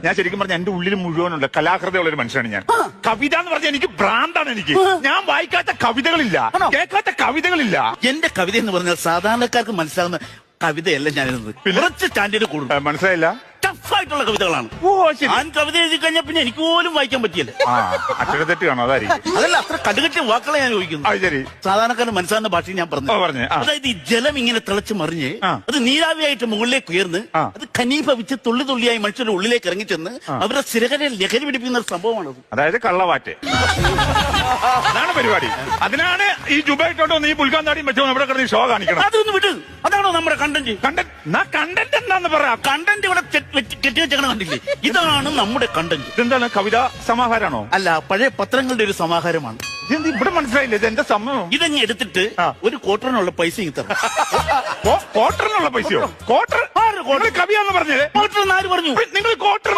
ഞാൻ ശരിക്കും പറഞ്ഞ എന്റെ ഉള്ളിൽ മുഴുവനുണ്ട് കലാകൃതയുള്ള ഒരു മനുഷ്യനാണ് ഞാൻ. കവിത എന്ന് പറഞ്ഞാൽ എനിക്ക് ഭ്രാന്താണ്. എനിക്ക് ഞാൻ വായിക്കാത്ത കവിതകളില്ല, കേൾക്കാത്ത കവിതകളില്ല. എന്റെ കവിത എന്ന് പറഞ്ഞാൽ സാധാരണക്കാർക്ക് മനസ്സിലാകുന്ന കവിതയല്ല ഞാനിരുന്നത്. കുറച്ച് സ്റ്റാൻഡേർഡ് കൂടുതൽ. മനസ്സിലായില്ല. ടഫായിട്ടുള്ള കവിതകളാണ്. ഓ ശരി. ഞാൻ കവിത എഴുതി കഴിഞ്ഞാൽ പിന്നെ എനിക്ക് പോലും വായിക്കാൻ പറ്റിയല്ലേ. അക്ഷരത്തെറ്റ് കാണോ? അതായിരിക്കും. അതല്ല, അത്ര കടുകട്ടിയ വാക്കുകളെ ഞാൻ ചോദിക്കുന്നു. അത് ശരി. സാധാരണക്കാരന് മനസ്സിലാകുന്ന ഭാഷയിൽ ഞാൻ പറഞ്ഞു. അതായത് ഈ ജലം ഇങ്ങനെ തിളച്ച് മറിഞ്ഞ് അത് നീരാവിയായിട്ട് മുകളിലേക്ക് ഉയർന്ന് അത് ഖനീഭവിച്ച് തുള്ളി തുള്ളിയായി മനുഷ്യരുടെ ഉള്ളിലേക്ക് ഇറങ്ങിച്ചെന്ന് അവരുടെ സ്ഥിരകരെ ലഹരി പിടിപ്പിക്കുന്ന ഒരു സംഭവമാണത്. അതായത് കള്ളവാറ്റ്. അതാണ് പരിപാടി. അതിനാണ് ഈ ജുബായിട്ടോട്ടോ നീ പുൽക്കാൻ താടിയും വെച്ചോ ഇവിടെ കിടന്ന് ഷോ കാണിക്കണം. അതൊന്ന് വിട്. അതാണോ നമ്മുടെ കണ്ടന്റ്? കണ്ടന്റ് എന്താന്ന് പറയാ. കണ്ടന്റ് ഇവിടെ കെട്ടിവെച്ചങ്ങനെ കണ്ടില്ലേ? ഇതാണ് നമ്മുടെ കണ്ടന്റ്. ഇതെന്താണ്? കവിത സമാഹാരമാണോ? അല്ല, പഴയ പത്രങ്ങളുടെ ഒരു സമാഹാരമാണ്. ഇതെന്ത് ഇവിടെ മനസ്സിലായില്ല? ഇത് എന്റെ സംഭവം. ഇതങ്ങ് എടുത്തിട്ട് ഒരു ക്വാർട്ടറിനുള്ള പൈസ തരണം. ക്വാർട്ടറിനുള്ള പൈസയോ? ക്വാർട്ടർ കവിയാന്ന് പറഞ്ഞത്? ക്വാർട്ടർ എന്ന് ആര് പറഞ്ഞു? നിങ്ങൾ ക്വാർട്ടർ